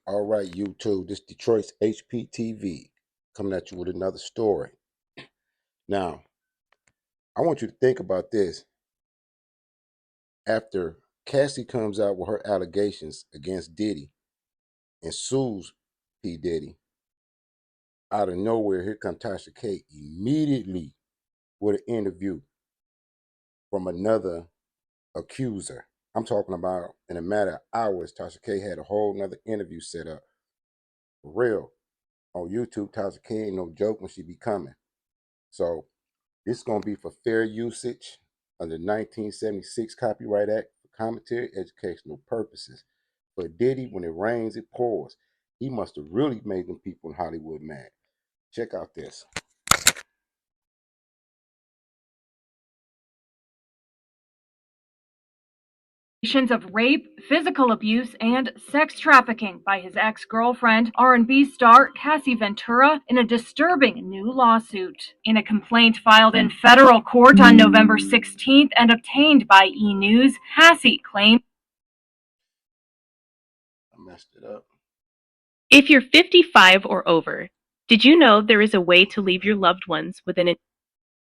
All right, YouTube, this Detroit's HPTV coming at you with another story. Now, I want you to think about this. After Cassie comes out with her allegations against Diddy and sues P. Diddy, out of nowhere, here comes Tasha K immediately with an interview from another accuser. I'm talking about in a matter of hours, Tasha K had a whole nother interview set up. For real. On YouTube, Tasha K ain't no joke when she be coming. So this is going to be for fair usage under 1976 Copyright Act for commentary, educational purposes. For Diddy, when it rains, it pours. He must have really made them people in Hollywood mad. Check out this. Of rape, physical abuse, and sex trafficking by his ex-girlfriend, R&B star Cassie Ventura, in a disturbing new lawsuit. In a complaint filed in federal court on November 16th and obtained by E! News, Cassie claimed, I messed it up. If you're 55 or over, did you know there is a way to leave your loved ones within a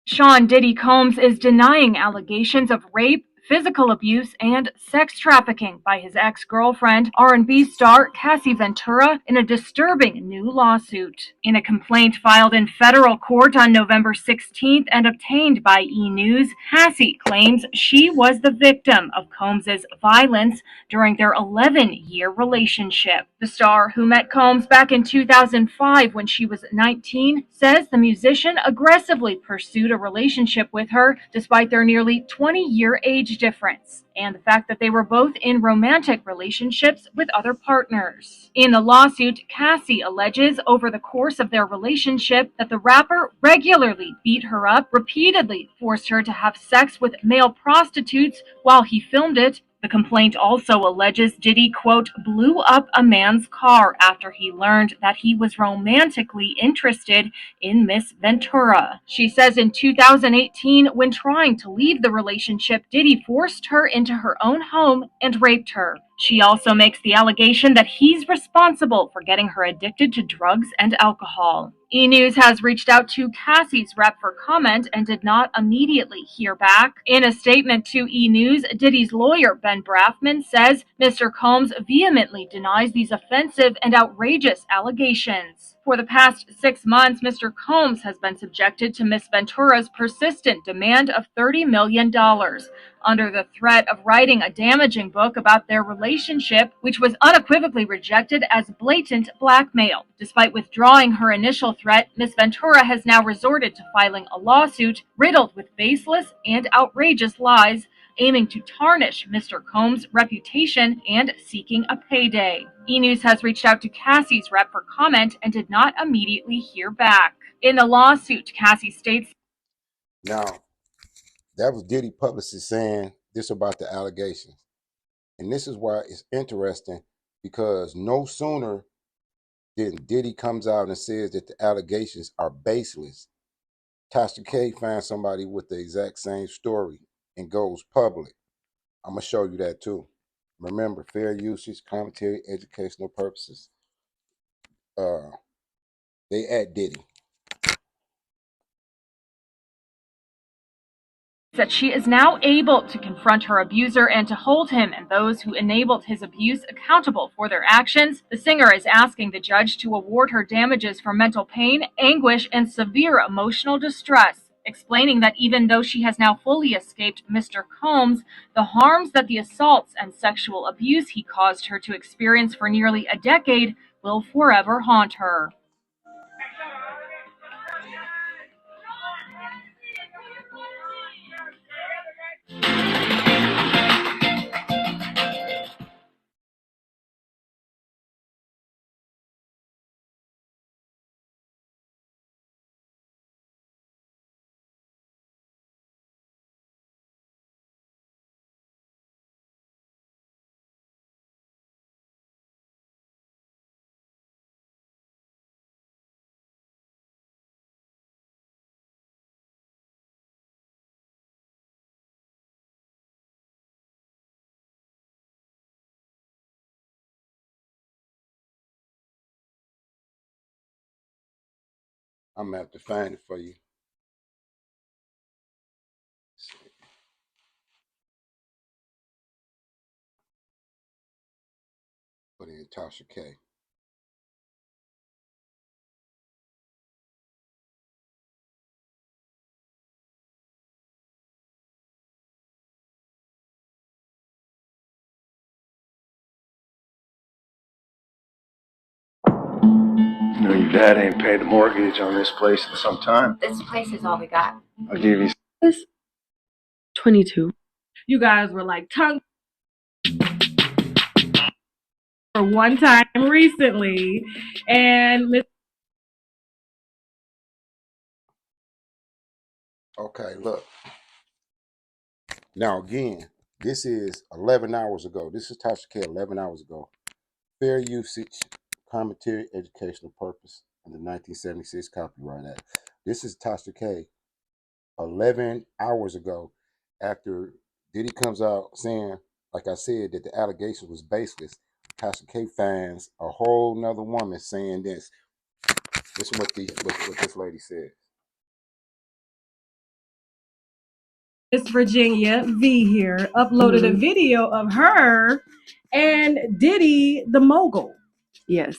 Sean Diddy Combs is denying allegations of rape, physical abuse, and sex trafficking by his ex-girlfriend, R&B star Cassie Ventura, in a disturbing new lawsuit. In a complaint filed in federal court on November 16th and obtained by E! News, Cassie claims she was the victim of Combs's violence during their 11-year relationship. The star, who met Combs back in 2005 when she was 19, says the musician aggressively pursued a relationship with her despite their nearly 20-year age difference and the fact that they were both in romantic relationships with other partners. In the lawsuit, Cassie alleges over the course of their relationship that the rapper regularly beat her up, repeatedly forced her to have sex with male prostitutes while he filmed it. The complaint also alleges Diddy, quote, blew up a man's car after he learned that he was romantically interested in Miss Ventura. She says in 2018, when trying to leave the relationship, Diddy forced her into her own home and raped her. She also makes the allegation that he's responsible for getting her addicted to drugs and alcohol. E! News has reached out to Cassie's rep for comment and did not immediately hear back. In a statement to E! News, Diddy's lawyer, Ben Braffman, says Mr. Combs vehemently denies these offensive and outrageous allegations. For the past 6 months, Mr. Combs has been subjected to Miss Ventura's persistent demand of $30 million under the threat of writing a damaging book about their relationship, which was unequivocally rejected as blatant blackmail. Despite withdrawing her initial threat, Ms. Ventura has now resorted to filing a lawsuit riddled with baseless and outrageous lies, aiming to tarnish Mr. Combs' reputation and seeking a payday. E! News has reached out to Cassie's rep for comment and did not immediately hear back. In the lawsuit, Cassie states, Now, that was Diddy publicist saying this about the allegations. And this is why it's interesting, because no sooner than Diddy comes out and says that the allegations are baseless, Tasha K finds somebody with the exact same story and goes public. I'm going to show you that too. Remember, fair usage, commentary, educational purposes. They at Diddy. that she is now able to confront her abuser and to hold him and those who enabled his abuse accountable for their actions. The singer is asking the judge to award her damages for mental pain, anguish, and severe emotional distress, explaining that even though she has now fully escaped Mr. Combs, the harms that the assaults and sexual abuse he caused her to experience for nearly a decade will forever haunt her. I'm gonna have to find it for you. Put in Tasha K. You know, your dad ain't paid the mortgage on this place in some time. This place is all we got. I'll give you. It's 22. You guys were like tongue for one time recently, and Okay, look. Now again, this is 11 hours ago. This is Tasha K 11 hours ago. Fair usage, commentary, educational purpose under 1976 Copyright Act. This is Tasha K 11 hours ago after Diddy comes out saying, like I said, that the allegation was baseless. Tasha K finds a whole nother woman saying this. This is what this lady said. Miss Virginia V here uploaded a video of her and Diddy the mogul. Yes.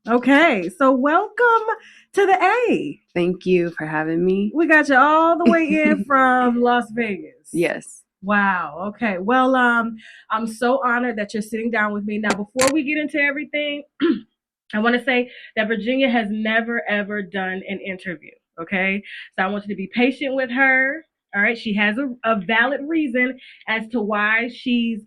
Okay, so welcome to the A. Thank you for having me. We got you all the way in from Las Vegas. Yes. Wow. Okay. Well, I'm so honored that you're sitting down with me. Now, before we get into everything, I want to say that Virginia has never, ever done an interview. Okay. So I want you to be patient with her. All right. She has a valid reason as to why she's,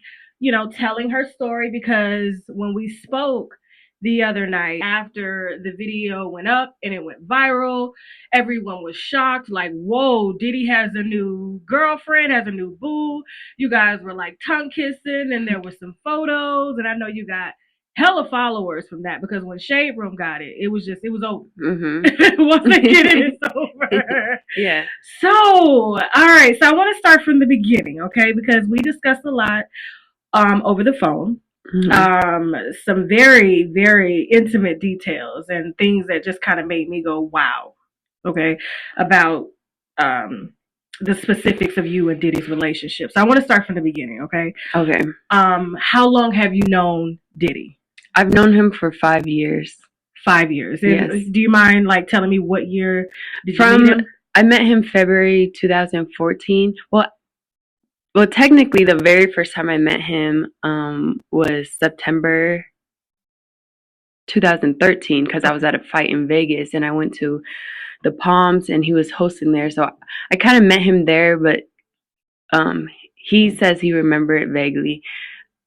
telling her story, because when we spoke the other night after the video went up and it went viral, everyone was shocked. Like, whoa, Diddy has a new girlfriend, has a new boo. You guys were like tongue kissing, and there were some photos. And I know you got hella followers from that, because when Shade Room got it, it was over. Mm-hmm. Once they get it, it's over. Yeah. So, all right. So I want to start from the beginning, okay? Because we discussed a lot over the phone. Mm-hmm. Some very, very intimate details and things that just kind of made me go, wow. Okay. About the specifics of you and Diddy's relationship. So I want to start from the beginning, okay? Okay. How long have you known Diddy? I've known him for 5 years. 5 years. Yes. Do you mind like telling me what year did you meet him? I met him February 2014. Well, technically, the very first time I met him was September 2013, because I was at a fight in Vegas and I went to the Palms and he was hosting there. So I kind of met him there, but he says he remembered it vaguely.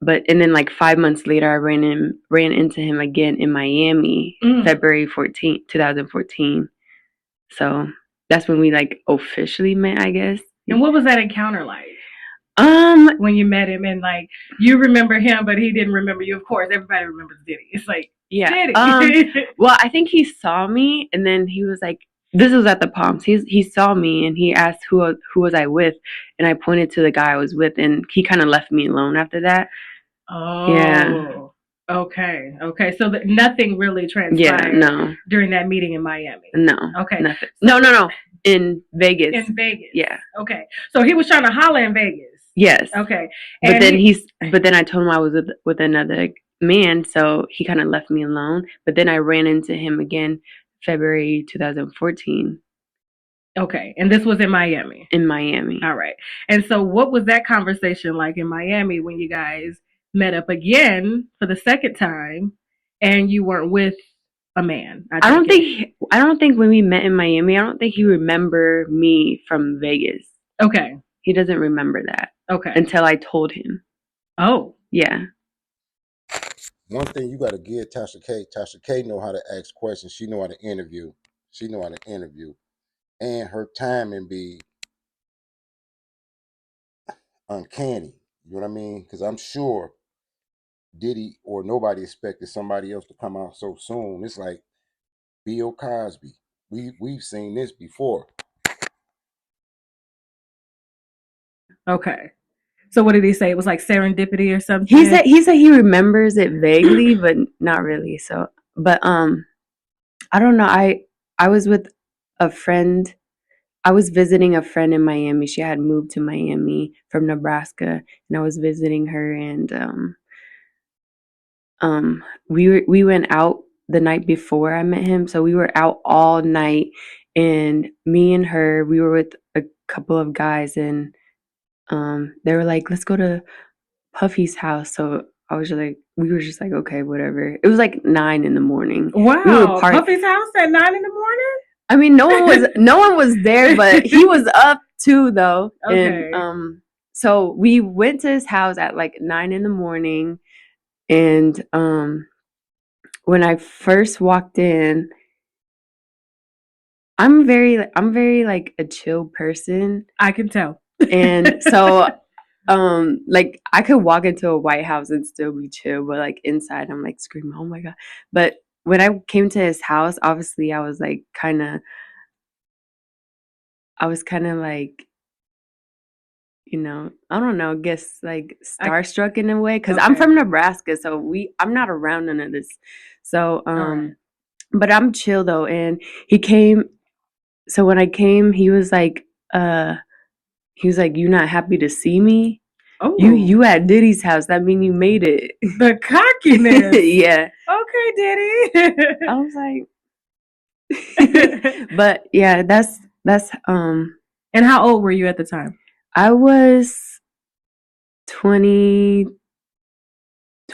And then like 5 months later, I ran into him again in Miami, February 14th, 2014. So that's when we like officially met, I guess. And what was that encounter like? When you met him and like you remember him, but he didn't remember you. Of course, everybody remembers Diddy. It's like, yeah. Diddy. Well, I think he saw me, and then he was like, this was at the Palms. He saw me and he asked who was I with, and I pointed to the guy I was with, and he kind of left me alone after that. Oh. Yeah. Okay. So nothing really transpired. Yeah, no. During that meeting in Miami. No. Okay. Nothing. No. In Vegas. In Vegas. Yeah. Okay. So he was trying to holler in Vegas. Yes. Okay. But then I told him I was with another man, so he kind of left me alone. But then I ran into him again February 2014. Okay. And this was in Miami. In Miami. All right. And so what was that conversation like in Miami when you guys met up again for the second time and you weren't with a man? I don't think when we met in Miami, I don't think he remembered me from Vegas. Okay. He doesn't remember that. Okay. Until I told him. Oh. Yeah. One thing you got to give Tasha K know how to ask questions. She know how to interview. And her timing be uncanny. You know what I mean? Because I'm sure Diddy or nobody expected somebody else to come out so soon. It's like Bill Cosby. We've seen this before. Okay. So what did he say? It was like serendipity or something? He said he remembers it vaguely, but not really. So, but I don't know. I was with a friend. I was visiting a friend in Miami. She had moved to Miami from Nebraska, and I was visiting her. And we went out the night before I met him, so we were out all night. And me and her, we were with a couple of guys, and they were like, "Let's go to Puffy's house." So I was just like, we were just like, okay, whatever. It was like 9 a.m. Wow, we were Puffy's house at 9 a.m. I mean, no one was there, but he was up too, though. Okay. And so we went to his house at like 9 a.m. And when I first walked in, I'm very like a chill person. I can tell. And so like I could walk into a White House and still be chill, but like inside I'm like screaming, oh my God. But when I came to his house, obviously I was kind of like, I don't know, I guess like starstruck in a way, because I'm from Nebraska, so I'm not around none of this. So right. but I'm chill though. And he came, so when I came, he was like, "You not happy to see me? Oh, you at Diddy's house. That mean you made it." The cockiness. Yeah. Okay, Diddy. I was like, but yeah, that's And how old were you at the time? I was 21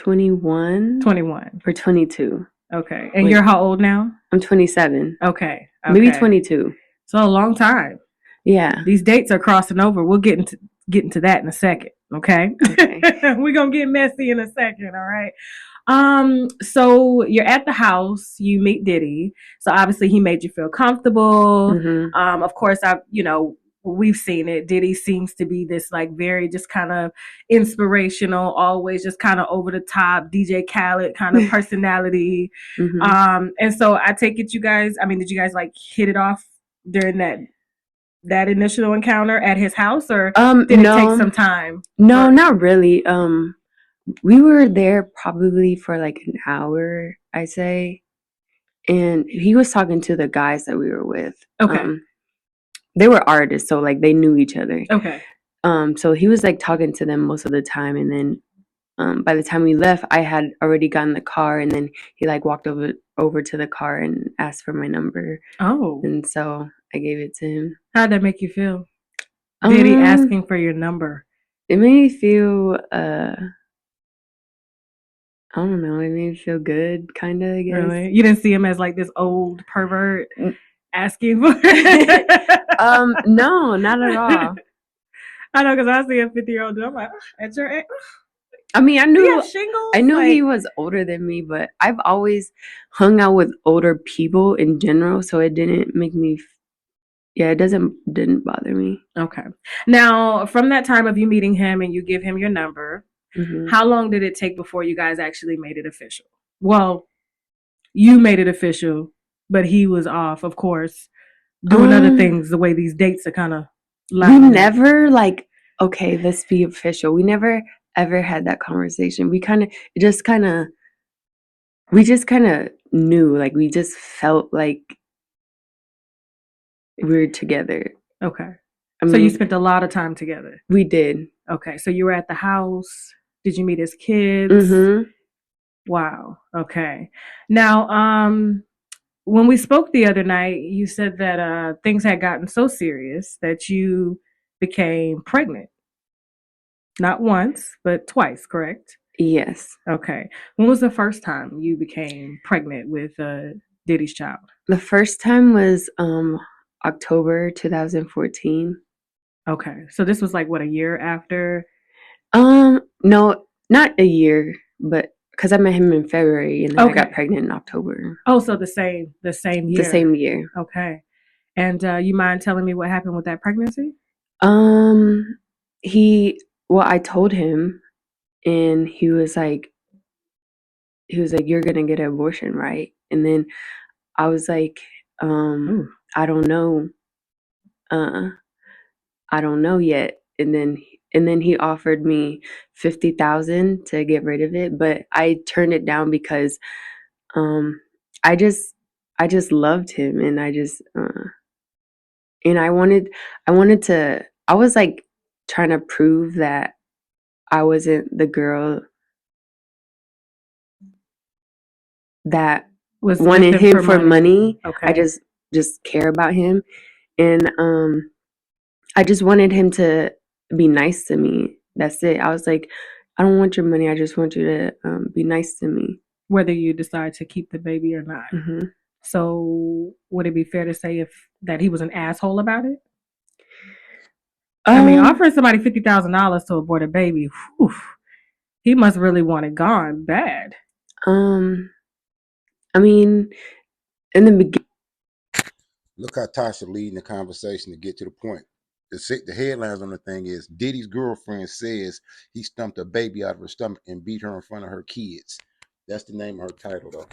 or 22. Okay. And you're how old now? I'm 27. Okay. Maybe 22. So a long time. Yeah. These dates are crossing over. We'll get into that in a second. Okay. We're gonna get messy in a second, all right. So you're at the house, you meet Diddy. So obviously he made you feel comfortable. Mm-hmm. Of course, we've seen it. Diddy seems to be this like very just kind of inspirational, always just kind of over the top, DJ Khaled kind of personality. Mm-hmm. And so I take it you guys, did you guys like hit it off during that initial encounter at his house, or did it take some time? No, not really. We were there probably for like an hour, I say. And he was talking to the guys that we were with. Okay. They were artists, so like they knew each other. Okay. So he was like talking to them most of the time, and then by the time we left, I had already gotten the car, and then he like walked over to the car and asked for my number. Oh. And so I gave it to him. How'd that make you feel? Diddy asking for your number. It made me feel I don't know, it made me feel good, kind of, I guess. Really? You didn't see him as like this old pervert asking for no, not at all. I know, because I see a 50-year-old dude, I'm like, at your age? I mean, I knew like, he was older than me, but I've always hung out with older people in general, so it didn't make me. Yeah, it didn't bother me. Okay. Now, from that time of you meeting him and you give him your number, how long did it take before you guys actually made it official? Well, you made it official, but he was off, of course, doing other things. The way these dates are kind of. We never like, okay, let's be official. We never ever had that conversation. We just kind of knew, like we just felt like we were together. Okay. So you spent a lot of time together. We did. Okay. So you were at the house. Did you meet his kids? Mm-hmm. Wow. Okay. Now, when we spoke the other night, you said that things had gotten so serious that you became pregnant. Not once, but twice, correct? Yes. Okay. When was the first time you became pregnant with Diddy's child? The first time was October 2014. Okay. So this was like what, a year after? No, not a year, but because I met him in February and then I got pregnant in October. Oh, so the same year. The same year. Okay. And you mind telling me what happened with that pregnancy? I told him, and he was like, "You're gonna get an abortion, right?" And then I was like, "I don't know. I don't know yet." And then he offered me $50,000 to get rid of it, but I turned it down because I just loved him, and I just And I was like trying to prove that I wasn't the girl that Was wanted with him for money. Okay. I just care about him. And I just wanted him to be nice to me. That's it. I was like, I don't want your money. I just want you to be nice to me. Whether you decide to keep the baby or not. Mm-hmm. So would it be fair to say that he was an asshole about it? I mean, offering somebody $50,000 to abort a baby, whew, he must really want it gone bad. I mean, in the beginning. Look how Tasha leading the conversation to get to the point. The headlines on the thing is Diddy's girlfriend says he stumped a baby out of her stomach and beat her in front of her kids. That's the name of her title, though.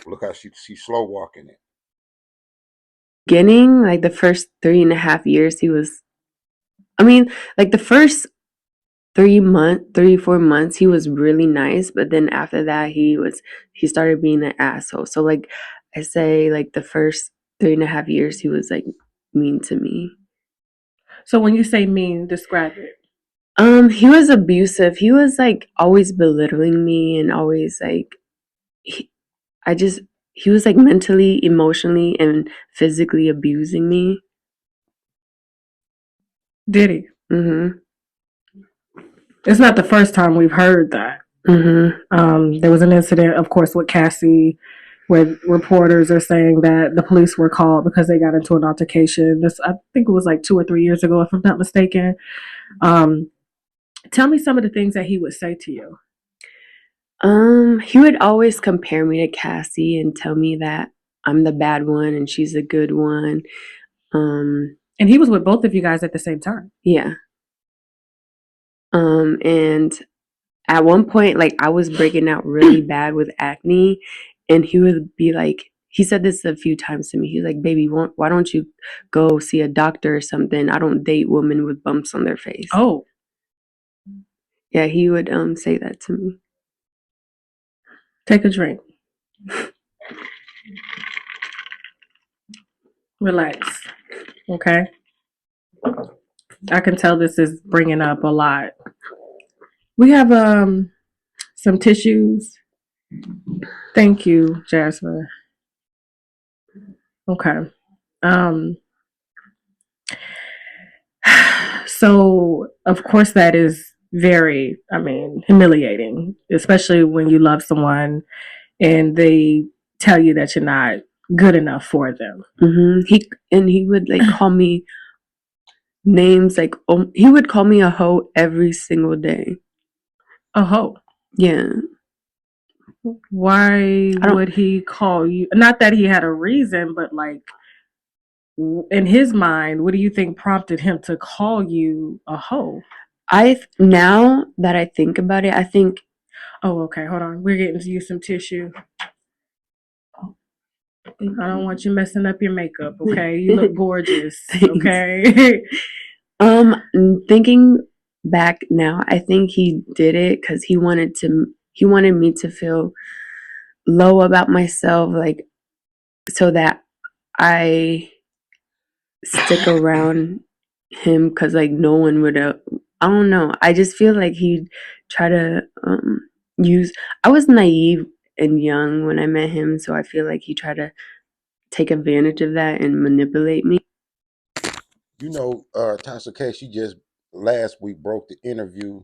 Look how she's slow walking it. Beginning, like the first 3.5 years, like the first 4 months, he was really nice, but then after that, he started being an asshole. So like I say, like the first 3.5 years, he was like mean to me. So when you say mean, describe it. He was abusive. He was like always belittling me and always like he was like mentally, emotionally, and physically abusing me. Did he? Mm-hmm. It's not the first time we've heard that. Mm-hmm. There was an incident, of course, with Cassie, where reporters are saying that the police were called because they got into an altercation. I think it was like 2 or 3 years ago, if I'm not mistaken. Tell me some of the things that he would say to you. He would always compare me to Cassie and tell me that I'm the bad one and she's the good one. And he was with both of you guys at the same time. Yeah. And at one point, like I was breaking out really bad with acne, and he would be like, he said this a few times to me. He was like, "Baby, why don't you go see a doctor or something? I don't date women with bumps on their face." Oh. Yeah, he would say that to me. Take a drink. Relax. Okay. I can tell this is bringing up a lot. We have some tissues. Thank you, Jasmine. Okay. So of course that is very, humiliating, especially when you love someone and they tell you that you're not good enough for them. Mm-hmm. He would like call me names like he would call me a hoe every single day. A hoe? Yeah. Why would he call you? Not that he had a reason, but like in his mind, what do you think prompted him to call you a hoe? Now that I think about it, I think. Oh, okay. Hold on. We're getting to use some tissue. I don't want you messing up your makeup, okay? You look gorgeous, okay? Thinking back now, I think he did it because he wanted me to feel low about myself, like so that I stick around him because like no one would. I don't know. I just feel like he'd try to use. I was naive and young when I met him, so I feel like he tried to take advantage of that and manipulate me. You know, Tasha K, she just last week broke the interview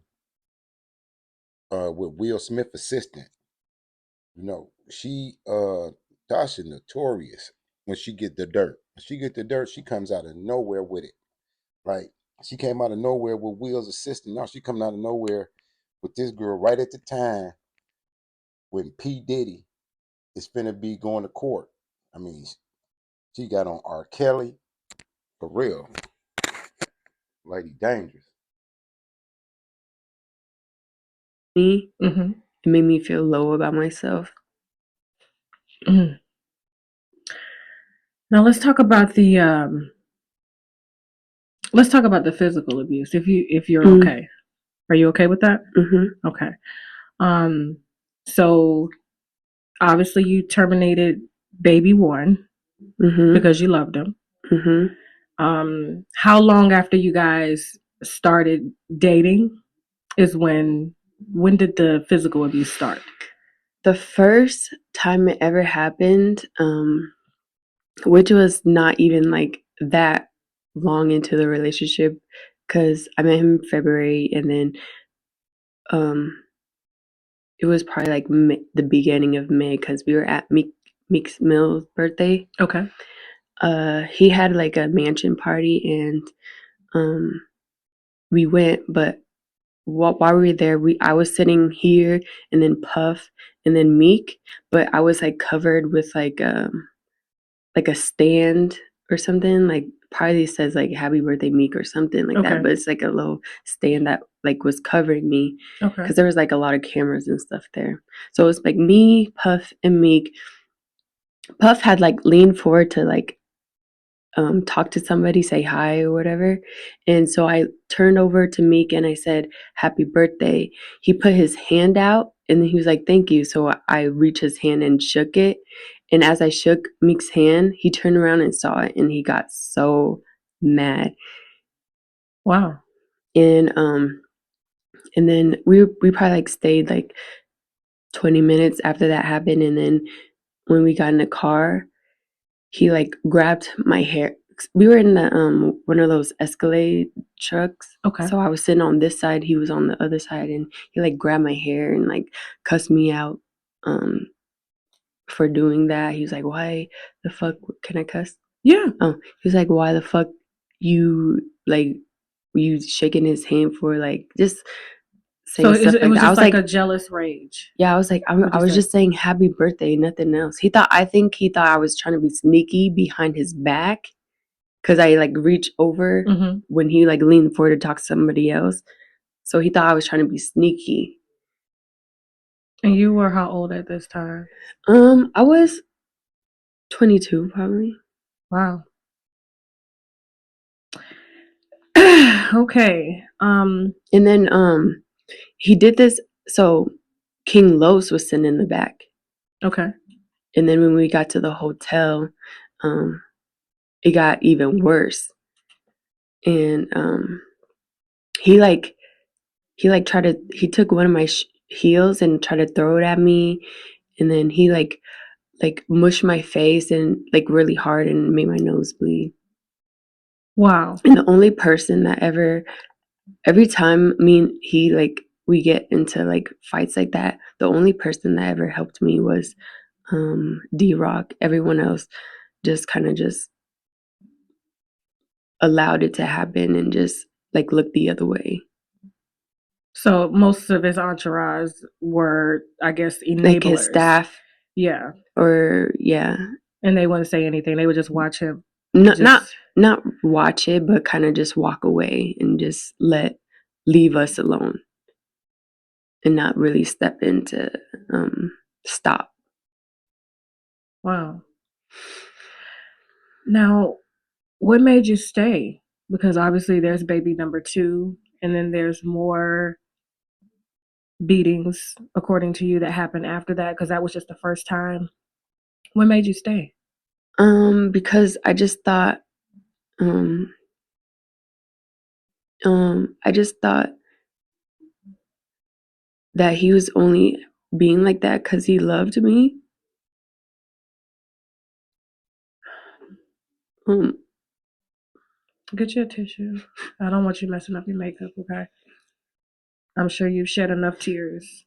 with Will Smith assistant. You know, Tasha notorious when she get the dirt. When she get the dirt, she comes out of nowhere with it. Like she came out of nowhere with Will's assistant. Now she coming out of nowhere with this girl right at the time when P. Diddy is finna be going to court. I mean, she got on R. Kelly for real. Lady dangerous. Me, it made me feel low about myself. Now let's talk about the physical abuse. If you're okay, are you okay with that? Okay. So obviously you terminated baby one because you loved him. How long after you guys started dating is when did the physical abuse start? The first time it ever happened, which was not even like that long into the relationship, because I met him in February, and then it was probably like the beginning of May, because we were at Meek's Mill's birthday. Okay. He had like a mansion party, and we went, but while we were there, I was sitting here, and then Puff, and then Meek, but I was like covered with like a stand or something, like probably says like happy birthday Meek or something like Okay. that, but it's like a little stand that like was covering me, Okay. because there was like a lot of cameras and stuff there. So it was like me, Puff, and Meek. Puff had like leaned forward to like talk to somebody, say hi or whatever. And so I turned over to Meek and I said, happy birthday. He put his hand out and then he was like, thank you. So I reached his hand and shook it. And as I shook Meek's hand, he turned around and saw it and he got so mad. Wow. And then we probably like stayed like 20 minutes after that happened. And then when we got in the car, he like grabbed my hair. We were in the one of those Escalade trucks. Okay. So I was sitting on this side, he was on the other side, and he like grabbed my hair and like cussed me out for doing that. He was like, "Why the fuck can I cuss?" Yeah. Oh, he was like, "Why the fuck you shaking his hand for?" Like just saying So stuff it like was that. I just was like like, a jealous rage. yeah, I was like, What'd I you was say? just saying happy birthday, nothing else. I think he thought I was trying to be sneaky behind his back, because I like reached over when he like leaned forward to talk to somebody else. So he thought I was trying to be sneaky. And you were how old at this time? I was 22 probably. Wow. Okay. And then he did this, so King Los was sitting in the back. Okay. And then when we got to the hotel, it got even worse. And he took one of my heels and tried to throw it at me, and then he like mushed my face and like really hard and made my nose bleed. Wow. And the only person that every time me and he like we get into like fights like that, the only person that ever helped me was D-Rock. Everyone else just kind of just allowed it to happen and just like looked the other way. So most of his entourage were, I guess, enablers. Like his staff. Yeah. Or yeah. And they wouldn't say anything. They would just watch him. Not watch it, but kind of just walk away and just leave us alone and not really step in to stop. Wow. Now, what made you stay? Because obviously there's baby number 2, and then there's more beatings, according to you, that happened after that, because that was just the first time. What made you stay? Because I just thought that he was only being like that because he loved me. Get you a tissue. I don't want you messing up your makeup, okay? I'm sure you've shed enough tears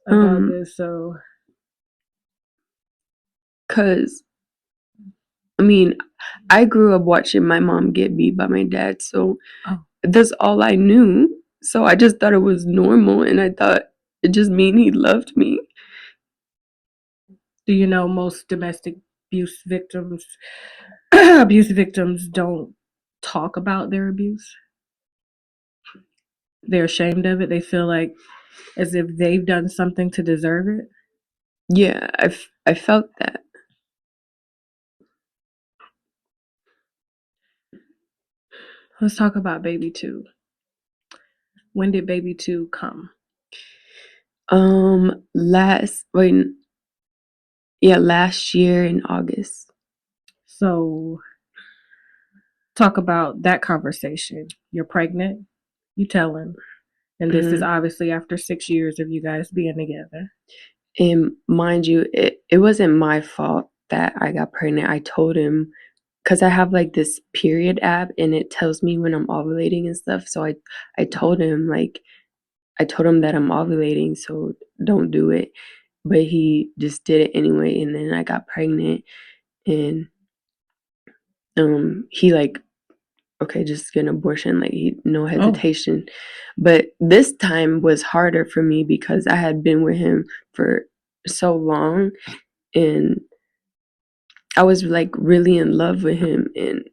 about this, so. Because, I mean, I grew up watching my mom get beat by my dad, so that's all I knew. So I just thought it was normal, and I thought it just mean he loved me. Do you know most domestic abuse victims don't talk about their abuse? They're ashamed of it. They feel like as if they've done something to deserve it. Yeah, I felt that. Let's talk about baby 2. When did baby 2 come? Last year in August. So talk about that conversation. You're pregnant. You tell him. And this is obviously after 6 years of you guys being together. And mind you, it wasn't my fault that I got pregnant. I told him, because I have like this period app and it tells me when I'm ovulating and stuff. So I told him that I'm ovulating, so don't do it. But he just did it anyway, and then I got pregnant, and he like, okay, just get an abortion, like no hesitation. But this time was harder for me because I had been with him for so long, and I was like really in love with him, and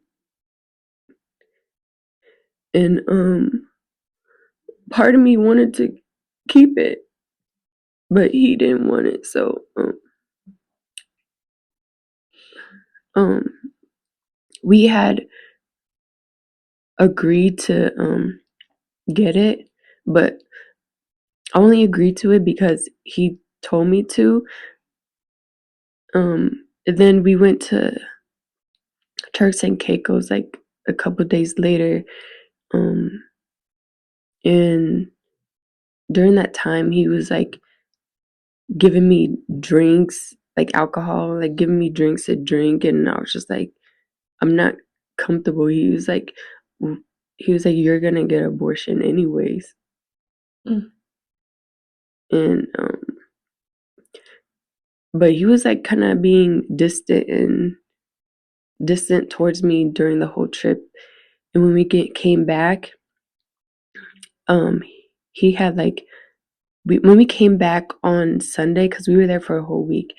part of me wanted to keep it, but he didn't want it. So we had agreed to get it, but I only agreed to it because he told me to. Then we went to Turks and Caicos like a couple days later, and during that time he was like giving me drinks, like alcohol, like giving me drinks to drink, and I was just like, I'm not comfortable. He was like, you're gonna get an abortion anyways. And but he was like kind of being distant towards me during the whole trip. And when we came back, he had like when we came back on Sunday, because we were there for a whole week,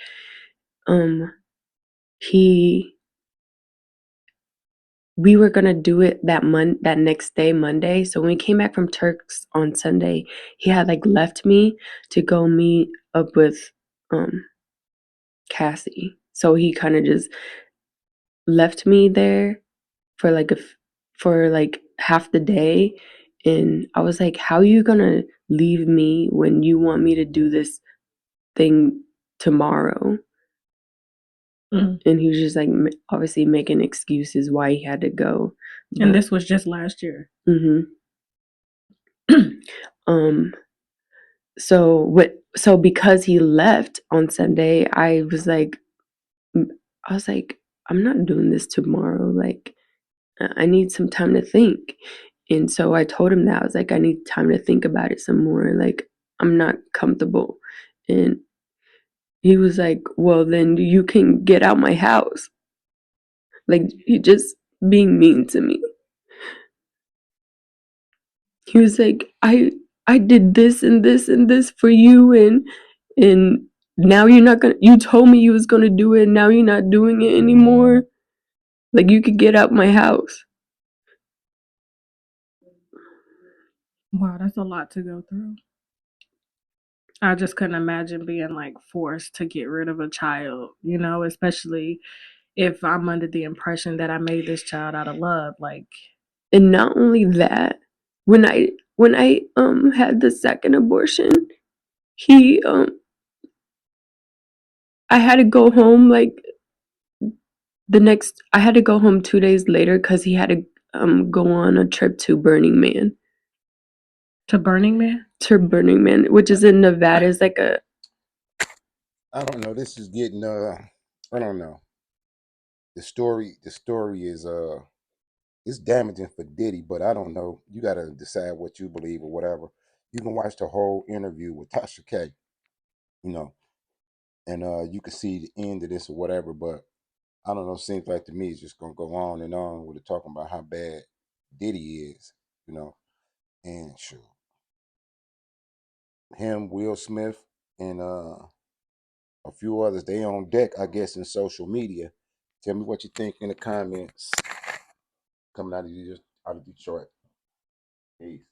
we were gonna do it that next day, Monday. So when we came back from Turks on Sunday, he had like left me to go meet up with Cassie. So he kind of just left me there for like half the day, and I was like, how are you gonna leave me when you want me to do this thing tomorrow? And he was just like obviously making excuses why he had to go. And this was just last year. So because he left on Sunday, I was like, I'm not doing this tomorrow. Like, I need some time to think. And so I told him that. I was like, I need time to think about it some more. Like, I'm not comfortable. And he was like, well, then you can get out my house. Like, he just being mean to me. He was like, I did this and this and this for you, and now you're not gonna, you told me you was gonna do it, and now you're not doing it anymore. Like, you could get out my house. Wow, that's a lot to go through. I just couldn't imagine being like forced to get rid of a child, especially if I'm under the impression that I made this child out of love. Like, and not only that, when I had the second abortion, he I had to go home like I had to go home 2 days later because he had to go on a trip to Burning Man. To Burning Man? To Burning Man, which is in Nevada. It's like I don't know. This is getting I don't know. The story is it's damaging for Diddy, but I don't know. You gotta decide what you believe or whatever. You can watch the whole interview with Tasha K, and you can see the end of this or whatever, but I don't know, seems like to me it's just gonna go on and on with it talking about how bad Diddy is. And sure. Him, Will Smith, and a few others, they on deck, I guess, in social media. Tell me what you think in the comments coming out of Detroit. Peace.